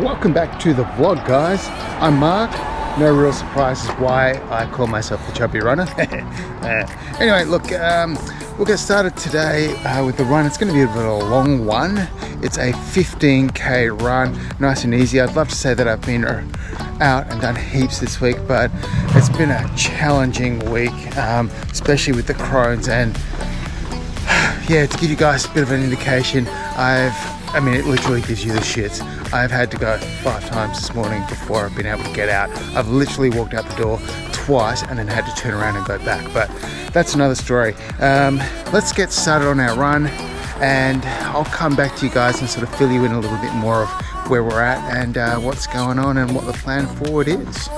Welcome back to the vlog, guys. I'm Mark. No real surprises why I call myself the Chubby Runner. Anyway, look, we'll get started today with the run. It's going to be a bit of a long one. It's a 15k run, nice and easy. I'd love to say that I've been out and done heaps this week, but it's been a challenging week, especially with the Crohn's. And yeah, to give you guys a bit of an indication, I mean, it literally gives you the shits. I've had to go 5 times this morning before I've been able to get out. I've literally walked out the door twice and then had to turn around and go back, but that's another story. Let's get started on our run, and I'll come back to you guys and sort of fill you in a little bit more of where we're at and what's going on and what the plan forward is.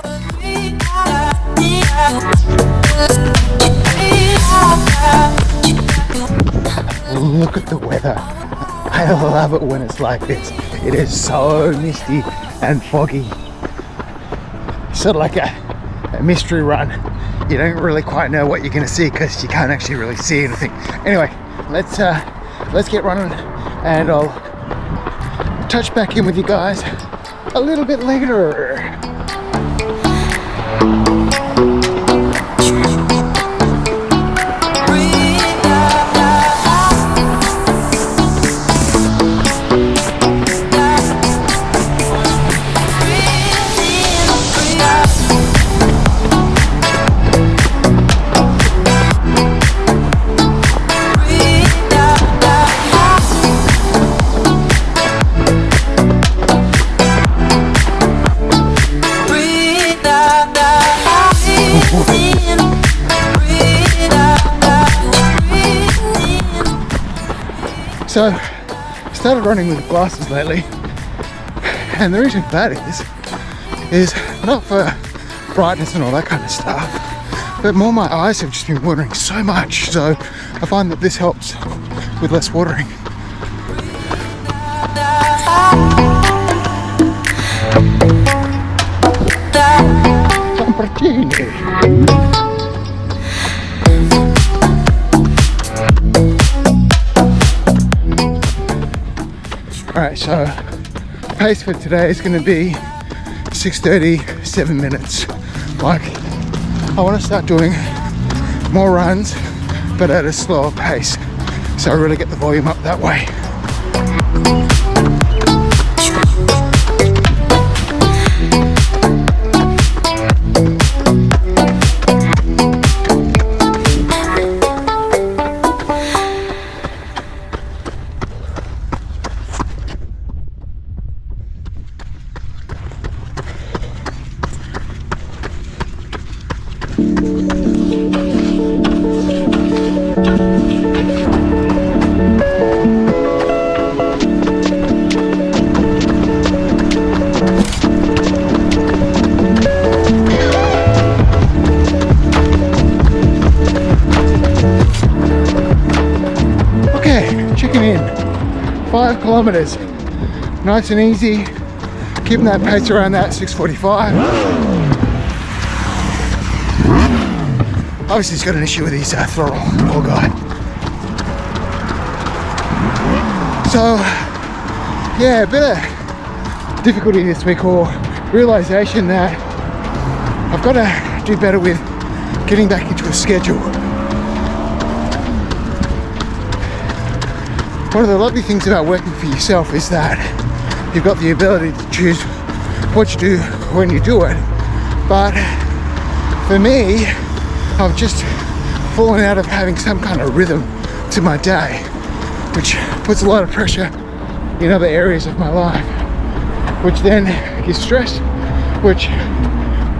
Look at the weather. I love it when it's like this. It is so misty and foggy. Sort of like a mystery run. You don't really quite know what you're going to see because you can't actually really see anything. Anyway, let's get running, and I'll touch back in with you guys a little bit later. So, I started running with glasses lately, and the reason for that is not for brightness and all that kind of stuff, but more my eyes have just been watering so much, so I find that this helps with less watering. Alright, so pace for today is going to be 6:30, 7 minutes. Like, I want to start doing more runs, but at a slower pace, so I really get the volume up that way. Checking in, 5 kilometers, nice and easy, keeping that pace around that 6:45. Obviously he's got an issue with his throttle, poor guy. So yeah, a bit of difficulty this week, or realization that I've got to do better with getting back into a schedule. One of the lovely things about working for yourself is that you've got the ability to choose what you do when you do it. But for me, I've just fallen out of having some kind of rhythm to my day, which puts a lot of pressure in other areas of my life, which then gives stress, which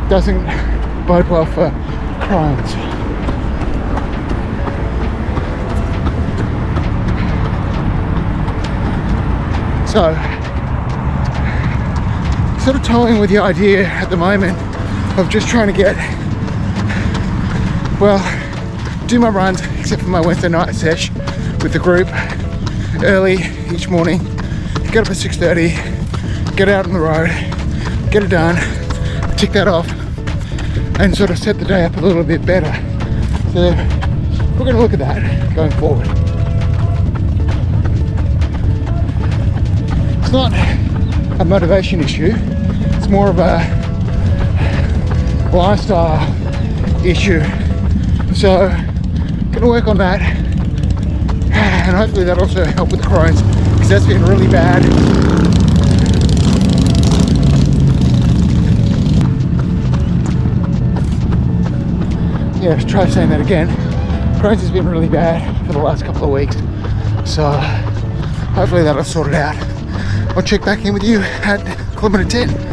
doesn't bode well for Crohn's. So, sort of toying with the idea at the moment of just trying to get, well, do my runs, except for my Wednesday night sesh with the group, early each morning, get up at 6:30, get out on the road, get it done, tick that off, and sort of set the day up a little bit better. So, we're going to look at that going forward. It's not a motivation issue, it's more of a lifestyle issue. So gonna work on that, and hopefully that'll also help with the Crohn's, because that's been really bad. Yeah, try saying that again. Crohn's has been really bad for the last couple of weeks, so hopefully that'll sort it out. I'll check back in with you at kilometre 10.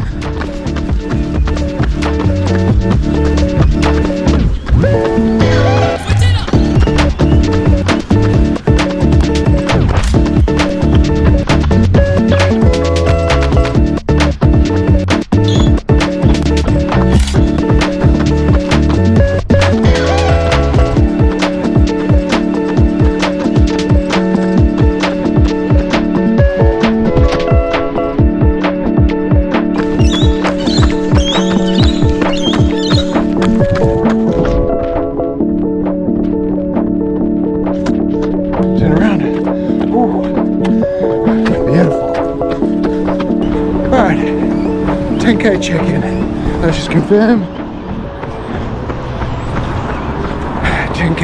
Alright, 10k check-in. Let's just confirm. 10k.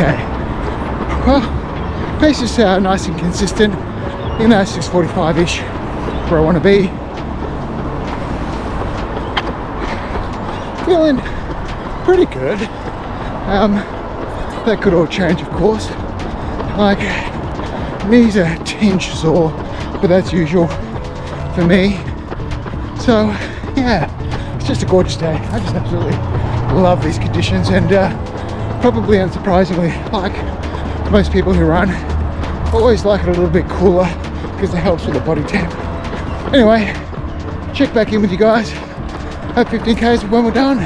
Well, pace is nice and consistent. You know, 6:45-ish, where I want to be. Feeling pretty good. That could all change, of course. Like, knees are a tinge sore, but that's usual for me. So yeah, it's just a gorgeous day. I just absolutely love these conditions, and probably unsurprisingly, like most people who run, always like it a little bit cooler because it helps with the body temp. Anyway, check back in with you guys at 15k's when we're done.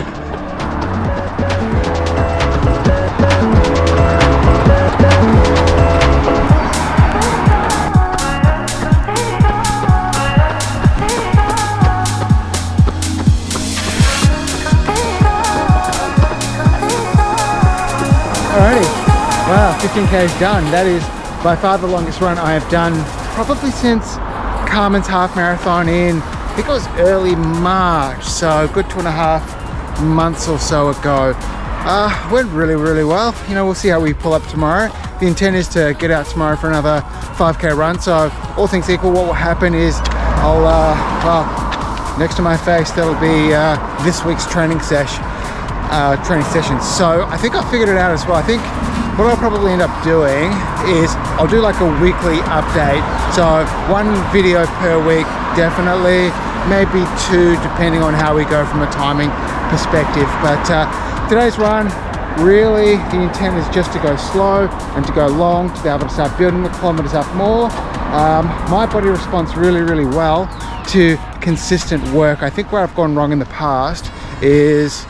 Alrighty, wow, 15k is done. That is by far the longest run I have done, probably since Carmen's half marathon in, I think it was early March, so a good 2.5 months or so ago. Went really well. You know, we'll see how we pull up tomorrow. The intent is to get out tomorrow for another 5k run, so all things equal, what will happen is I'll, well, next to my face there'll be this week's training sessions. So I think I figured it out as well. I think what I'll probably end up doing is I'll do like a weekly update. So 1 video per week, definitely, maybe 2 depending on how we go from a timing perspective. But today's run, really the intent is just to go slow and to go long, to be able to start building the kilometers up more. My body responds really well to consistent work. I think where I've gone wrong in the past is,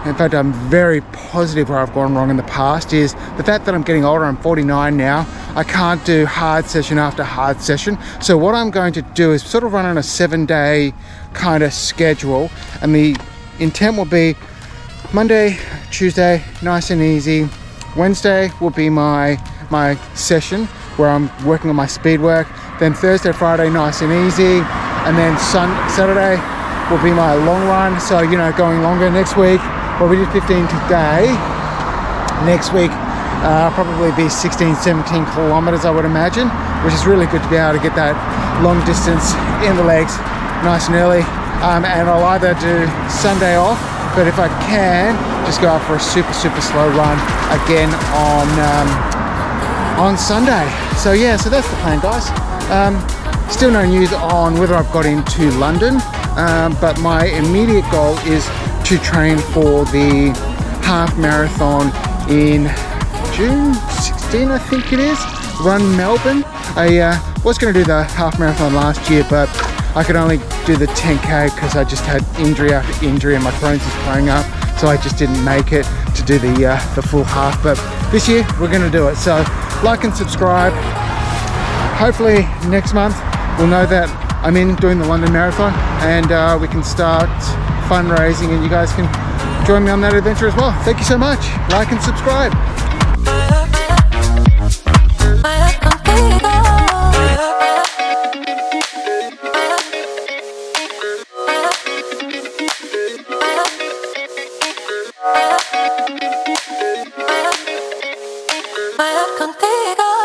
in fact, I'm very positive where I've gone wrong in the past is the fact that I'm getting older. I'm 49 now. I can't do hard session after hard session. So what I'm going to do is sort of run on a 7-day kind of schedule. And the intent will be Monday, Tuesday, nice and easy. Wednesday will be my session where I'm working on my speed work. Then Thursday, Friday, nice and easy. And then Saturday will be my long run. So, you know, going longer next week. Well, we did 15 today. Next week, probably be 16, 17 kilometers, I would imagine, which is really good to be able to get that long distance in the legs nice and early. And I'll either do Sunday off, but if I can, just go out for a super slow run again on Sunday. So yeah, so that's the plan, guys. Still no news on whether I've got into London, but my immediate goal is to train for the half marathon in June 16, I think it is. Run Melbourne. I was going to do the half marathon last year, but I could only do the 10k because I just had injury after injury and my Crohn's is playing up, so I just didn't make it to do the full half. But this year we're going to do it. So like and subscribe. Hopefully next month we'll know that I'm in doing the London Marathon, and we can start fundraising, and you guys can join me on that adventure as well. Thank you so much. Like and subscribe. I we go.